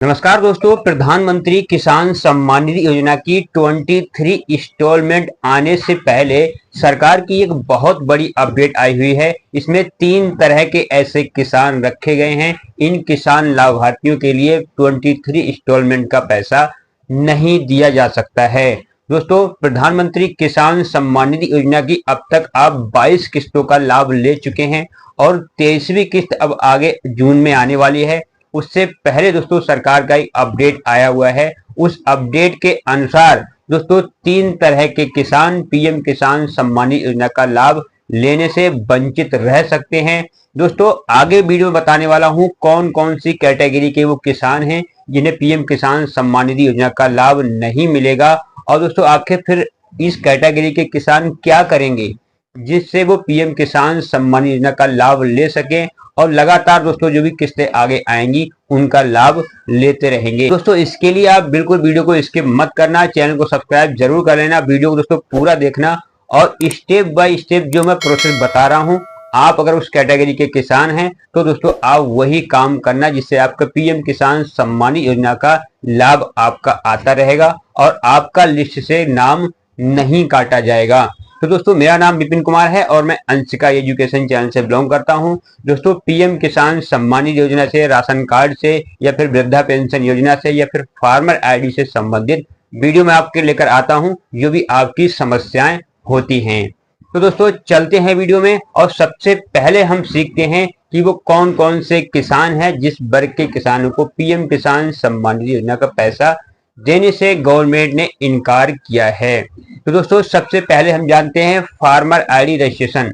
नमस्कार दोस्तों, प्रधानमंत्री किसान सम्मान निधि योजना की 23 इंस्टॉलमेंट आने से पहले सरकार की एक बहुत बड़ी अपडेट आई हुई है। इसमें 3 तरह के ऐसे किसान रखे गए हैं। इन किसान लाभार्थियों के लिए 23 इंस्टॉलमेंट का पैसा नहीं दिया जा सकता है। दोस्तों, प्रधानमंत्री किसान सम्मान निधि योजना की अब तक आप 22 किस्तों का लाभ ले चुके हैं और 23वीं किस्त अब आगे जून में आने वाली है। उससे पहले दोस्तों सरकार का एक अपडेट आया हुआ है। उस अपडेट के अनुसार दोस्तों 3 तरह के किसान पीएम किसान सम्मान निधि योजना का लाभ लेने से वंचित रह सकते हैं। दोस्तों आगे वीडियो में बताने वाला हूं कौन कौन सी कैटेगरी के वो किसान हैं जिन्हें पीएम किसान सम्मान निधि योजना का लाभ नहीं मिलेगा, और दोस्तों आखिर फिर इस कैटेगरी के किसान क्या करेंगे जिससे वो पीएम किसान सम्मान योजना का लाभ ले सके और लगातार दोस्तों जो भी किस्तें आगे आएंगी उनका लाभ लेते रहेंगे। दोस्तों इसके लिए आप बिल्कुल वीडियो को स्किप मत करना, चैनल को सब्सक्राइब जरूर कर लेना, वीडियो को दोस्तों पूरा देखना और स्टेप बाय स्टेप जो मैं प्रोसेस बता रहा हूं, आप अगर उस कैटेगरी के किसान हैं तो दोस्तों आप वही काम करना जिससे आपका पीएम किसान सम्मान योजना का लाभ आपका आता रहेगा और आपका लिस्ट से नाम नहीं काटा जाएगा। तो दोस्तों मेरा नाम विपिन कुमार है और मैं अंशिका एजुकेशन चैनल से बिलोंग करता हूं। दोस्तों पीएम किसान सम्मान निधि योजना से, राशन कार्ड से या फिर वृद्धा पेंशन योजना से या फिर फार्मर आईडी से संबंधित वीडियो मैं आपके लेकर आता हूं जो भी आपकी समस्याएं होती हैं। तो दोस्तों चलते हैं वीडियो में और सबसे पहले हम सीखते हैं कि वो कौन कौन से किसान हैं जिस वर्ग के किसानों को पीएम किसान सम्मान निधि योजना का पैसा देने से गवर्नमेंट ने इनकार किया है। तो दोस्तों सबसे पहले हम जानते हैं फार्मर आईडी रजिस्ट्रेशन।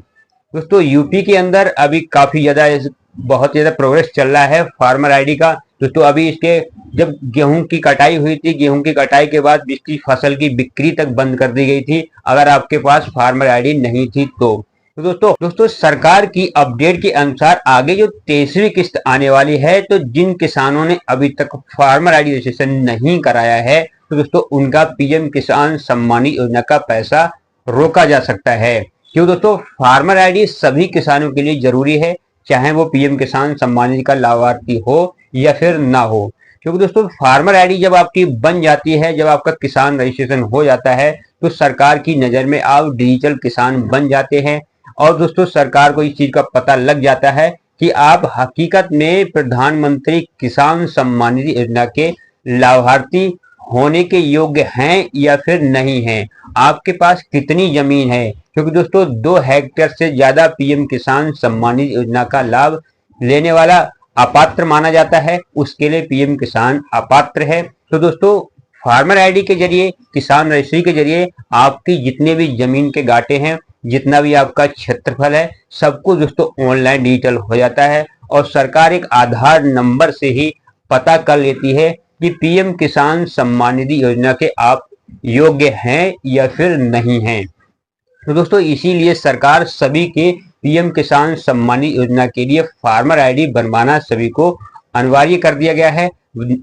दोस्तों यूपी के अंदर अभी काफी ज्यादा बहुत ज्यादा प्रोग्रेस चल रहा है फार्मर आईडी का। दोस्तों अभी इसके जब गेहूं की कटाई हुई थी, गेहूं की कटाई के बाद इसकी फसल की बिक्री तक बंद कर दी गई थी अगर आपके पास फार्मर आईडी नहीं थी तो दोस्तों सरकार की अपडेट के अनुसार आगे जो 23वीं किस्त आने वाली है, तो जिन किसानों ने अभी तक फार्मर आईडी रजिस्ट्रेशन नहीं कराया है तो दोस्तों उनका पीएम किसान सम्मान योजना का पैसा रोका जा सकता है। क्यों दोस्तों, फार्मर आईडी सभी किसानों के लिए जरूरी है, चाहे वो पीएम किसान सम्मान निधि का लाभार्थी हो या फिर ना हो। क्योंकि दोस्तों फार्मर आईडी जब आपकी बन जाती है, जब आपका किसान रजिस्ट्रेशन हो जाता है तो सरकार की नजर में आप डिजिटल किसान बन जाते हैं और दोस्तों सरकार को इस चीज का पता लग जाता है कि आप हकीकत में प्रधानमंत्री किसान सम्मान निधि योजना के लाभार्थी होने के योग्य हैं या फिर नहीं हैं, आपके पास कितनी जमीन है। क्योंकि दोस्तों 2 हेक्टेयर से ज्यादा पीएम किसान सम्मान निधि योजना का लाभ लेने वाला अपात्र माना जाता है, उसके लिए पीएम किसान अपात्र है। तो दोस्तों फार्मर आईडी के जरिए, किसान रजिस्ट्री के जरिए आपकी जितने भी जमीन के गांठे हैं, जितना भी आपका क्षेत्रफल है, सब कुछ दोस्तों ऑनलाइन डिजिटल हो जाता है और सरकार एक आधार नंबर से ही पता कर लेती है कि पीएम किसान सम्मान निधि योजना के आप योग्य हैं या फिर नहीं हैं। तो दोस्तों इसीलिए सरकार सभी के पीएम किसान सम्मान निधि योजना के लिए फार्मर आईडी बनवाना सभी को अनिवार्य कर दिया गया है,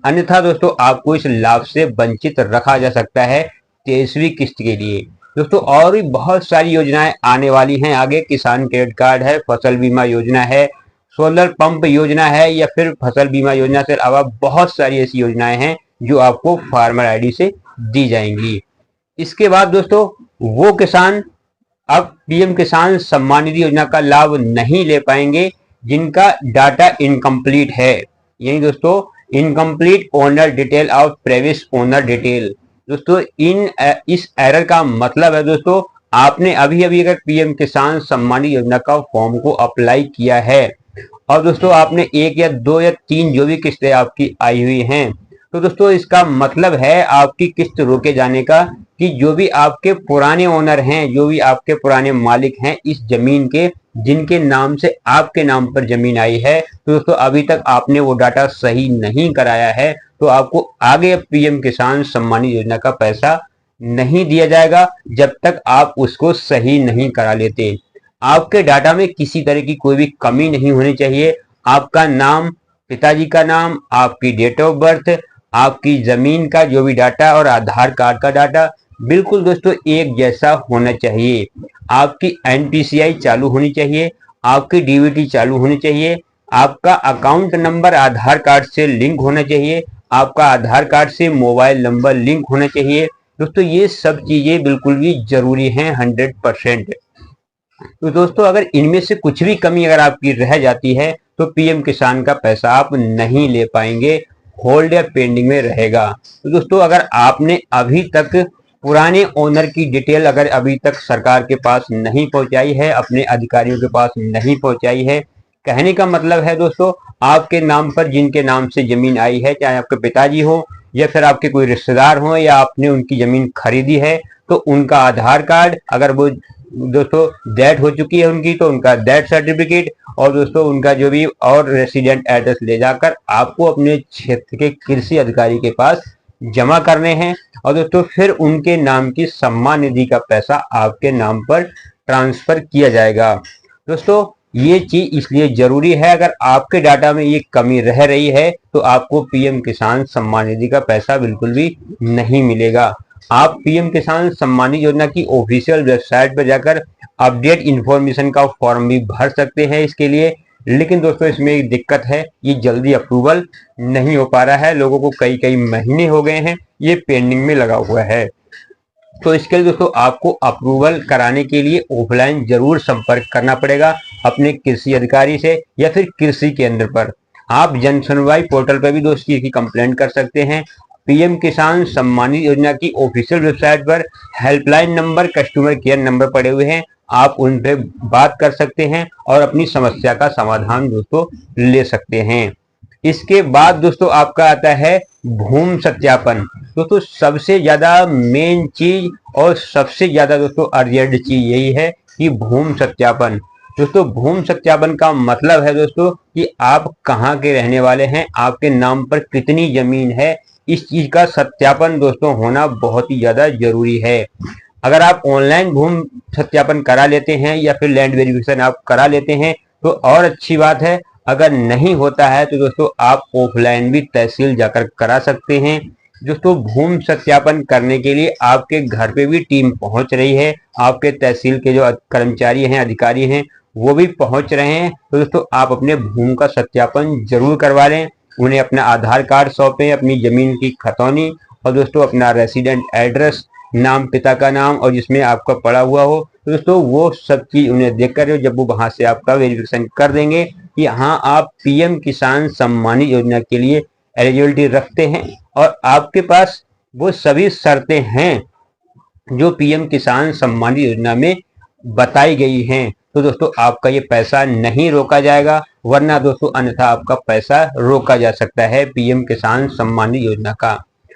अन्यथा दोस्तों आपको इस लाभ से वंचित रखा जा सकता है 23वीं किस्त के लिए। दोस्तों और भी बहुत सारी योजनाएं आने वाली हैं आगे, किसान क्रेडिट कार्ड है, फसल बीमा योजना है, सोलर पंप योजना है या फिर फसल बीमा योजना से अलावा बहुत सारी ऐसी योजनाएं हैं जो आपको फार्मर आईडी से दी जाएंगी। इसके बाद दोस्तों वो किसान अब पीएम किसान सम्मान निधि योजना का लाभ नहीं ले पाएंगे जिनका डाटा इनकम्प्लीट है, यानी दोस्तों incomplete owner detail of previous owner detail. दोस्तों इस एरर का मतलब है दोस्तों आपने अभी अगर पीएम किसान सम्मान निधि योजना का फॉर्म को अप्लाई किया है और दोस्तों आपने 1 या 2 या 3 जो भी किस्तें आपकी आई हुई हैं, तो दोस्तों इसका मतलब है आपकी किस्त रोके जाने का कि जो भी आपके पुराने ओनर हैं, जो भी आपके पुराने मालिक हैं इस जमीन के, जिनके नाम से आपके नाम पर जमीन आई है, तो दोस्तों अभी तक आपने वो डाटा सही नहीं कराया है तो आपको आगे पीएम किसान सम्मान निधि योजना का पैसा नहीं दिया जाएगा जब तक आप उसको सही नहीं करा लेते। आपके डाटा में किसी तरह की कोई भी कमी नहीं होनी चाहिए। आपका नाम, पिताजी का नाम, आपकी डेट ऑफ बर्थ, आपकी जमीन का जो भी डाटा और आधार कार्ड का डाटा बिल्कुल दोस्तों एक जैसा होना चाहिए। आपकी एनपीसीआई चालू होनी चाहिए, आपकी डीबीटी चालू होनी चाहिए, आपका अकाउंट नंबर आधार कार्ड से लिंक होना चाहिए, आपका आधार कार्ड से मोबाइल नंबर लिंक होना चाहिए। दोस्तों ये सब चीजें बिल्कुल भी जरूरी हैं 100%। तो दोस्तों अगर इनमें से कुछ भी कमी अगर आपकी रह जाती है तो पीएम किसान का पैसा आप नहीं ले पाएंगे, होल्ड या पेंडिंग में रहेगा। तो दोस्तों अगर आपने अभी तक पुराने ओनर की डिटेल अगर अभी तक सरकार के पास नहीं पहुंचाई है, अपने अधिकारियों के पास नहीं पहुंचाई है, कहने का मतलब है दोस्तों आपके नाम पर जिनके नाम से जमीन आई है, चाहे आपके पिताजी हो या फिर आपके कोई रिश्तेदार हो या आपने उनकी जमीन खरीदी है, तो उनका आधार कार्ड अगर वो दोस्तों डेथ हो चुकी है उनकी तो उनका डेथ सर्टिफिकेट और दोस्तों उनका जो भी और रेसिडेंट एड्रेस ले जाकर आपको अपने क्षेत्र के कृषि अधिकारी के पास जमा करने हैं और दोस्तों फिर उनके नाम की सम्मान निधि का पैसा आपके नाम पर ट्रांसफर किया जाएगा। दोस्तों ये चीज इसलिए जरूरी है, अगर आपके डाटा में ये कमी रह रही है तो आपको पीएम किसान सम्मान निधि का पैसा बिल्कुल भी नहीं मिलेगा। आप पीएम किसान सम्मान निधि योजना की ऑफिशियल वेबसाइट पर जाकर अपडेट इंफॉर्मेशन का फॉर्म भी भर सकते हैं इसके लिए, लेकिन दोस्तों इसमें एक दिक्कत है, ये जल्दी अप्रूवल नहीं हो पा रहा है, लोगों को कई कई महीने हो गए हैं ये पेंडिंग में लगा हुआ है। तो इसके लिए दोस्तों आपको अप्रूवल कराने के लिए ऑफलाइन जरूर संपर्क करना पड़ेगा अपने कृषि अधिकारी से या फिर कृषि केंद्र पर। आप जन सुनवाई पोर्टल पर भी दोस्तों इसकी कंप्लेंट कर सकते हैं। पीएम किसान सम्मान निधि योजना की ऑफिशियल वेबसाइट पर helpline number, customer care number पड़े हुए हैं, आप उन पे बात कर सकते हैं और अपनी समस्या का समाधान दोस्तों ले सकते हैं। इसके बाद दोस्तों आपका आता है भूमि सत्यापन। दोस्तों सबसे ज्यादा मेन चीज और सबसे ज्यादा दोस्तों अर्जेंट चीज यही है कि भूमि सत्यापन। दोस्तों भूमि सत्यापन का मतलब है दोस्तों कि आप कहाँ के रहने वाले हैं, आपके नाम पर कितनी जमीन है, इस चीज का सत्यापन दोस्तों होना बहुत ही ज्यादा जरूरी है। अगर आप ऑनलाइन भूमि सत्यापन करा लेते हैं या फिर लैंड वेरिफिकेशन आप करा लेते हैं तो और अच्छी बात है, अगर नहीं होता है तो दोस्तों आप ऑफलाइन भी तहसील जाकर करा सकते हैं। दोस्तों भूमि सत्यापन करने के लिए आपके घर पे भी टीम पहुंच रही है, आपके तहसील के जो कर्मचारी हैं, अधिकारी हैं, वो भी पहुंच रहे हैं। तो दोस्तों आप अपने भूमि का सत्यापन जरूर करवा लें, उन्हें अपना आधार कार्ड सौंपें, अपनी जमीन की खतौनी और दोस्तों अपना रेसिडेंट एड्रेस, नाम, पिता का नाम और जिसमें आपका पड़ा हुआ हो, तो दोस्तों वो सब चीज उन्हें देखकर जब वो वहां से आपका वेरिफिकेशन कर देंगे कि हाँ आप पीएम किसान सम्मान निधि योजना के लिए एलिजिबिलिटी रखते हैं और आपके पास वो सभी शर्तें हैं जो पीएम किसान सम्मान निधि योजना में बताई गई हैं, तो दोस्तों आपका ये पैसा नहीं रोका जाएगा, वरना दोस्तों अन्यथा आपका पैसा रोका जा सकता है पीएम किसान सम्मान निधि योजना का।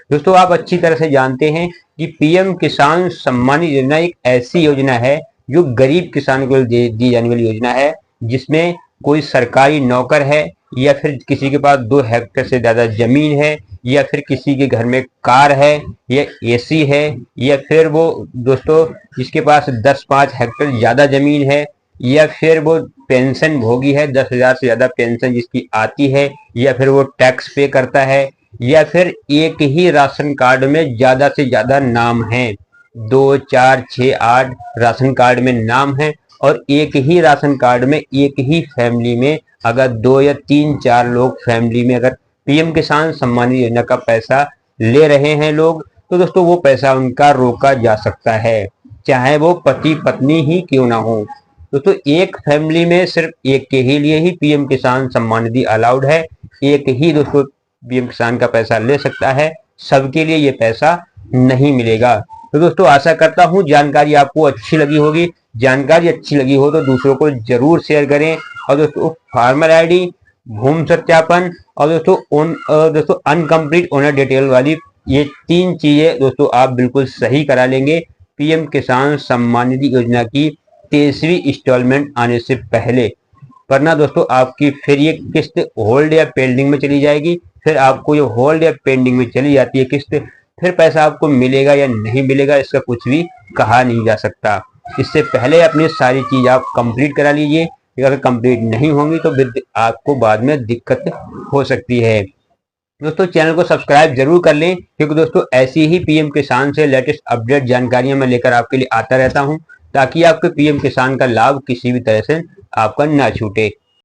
दोस्तों आप अच्छी तरह से जानते हैं कि पीएम किसान सम्मान निधि योजना एक ऐसी योजना है जो गरीब किसानों को दी जाने वाली योजना है, जिसमें कोई सरकारी नौकर है या फिर किसी के पास 2 हेक्टेयर से ज्यादा जमीन है या फिर किसी के घर में कार है या एसी है या फिर वो दोस्तों जिसके पास 10-5 हेक्टेयर ज्यादा जमीन है या फिर वो पेंशन भोगी है, 10,000 से ज्यादा पेंशन जिसकी आती है या फिर वो टैक्स पे करता है या फिर एक ही राशन कार्ड में ज्यादा से ज्यादा नाम है, 2, 4, 6, 8 राशन कार्ड में नाम है और एक ही राशन कार्ड में एक ही फैमिली में अगर 2 या 3, 4 लोग फैमिली में अगर पीएम किसान सम्मान निधि योजना का पैसा ले रहे हैं लोग, तो दोस्तों वो पैसा उनका रोका जा सकता है, चाहे वो पति पत्नी ही क्यों ना हो। दोस्तों एक फैमिली में सिर्फ एक के ही लिए ही पीएम किसान सम्मान निधि अलाउड है, एक ही दोस्तों पीएम किसान का पैसा ले सकता है, सबके लिए ये पैसा नहीं मिलेगा। तो दोस्तों आशा करता हूँ जानकारी आपको अच्छी लगी होगी, जानकारी अच्छी लगी हो तो दूसरों को जरूर शेयर करें और दोस्तों फार्मर आईडी, भूमि सत्यापन और दोस्तों अनकम्प्लीट ओनर डिटेल वाली ये 3 चीजें दोस्तों आप बिल्कुल सही करा लेंगे पीएम किसान सम्मान निधि योजना की 23वीं इंस्टॉलमेंट आने से पहले, वरना दोस्तों आपकी फिर ये किस्त होल्ड या पेंडिंग में चली जाएगी। फिर आपको ये होल्ड या पेंडिंग में चली जाती है किस्त, फिर पैसा आपको मिलेगा या नहीं मिलेगा इसका कुछ भी कहा नहीं जा सकता। इससे पहले अपनी सारी चीज आप कंप्लीट करा लीजिए, अगर कंप्लीट नहीं होंगी तो फिर आपको बाद में दिक्कत हो सकती है। दोस्तों चैनल को सब्सक्राइब जरूर कर लें, क्योंकि दोस्तों ऐसी ही पीएम किसान से लेटेस्ट अपडेट जानकारियां मैं लेकर आपके लिए आता रहता हूं, ताकि आपके पीएम किसान का लाभ किसी भी तरह से आपका ना छूटे।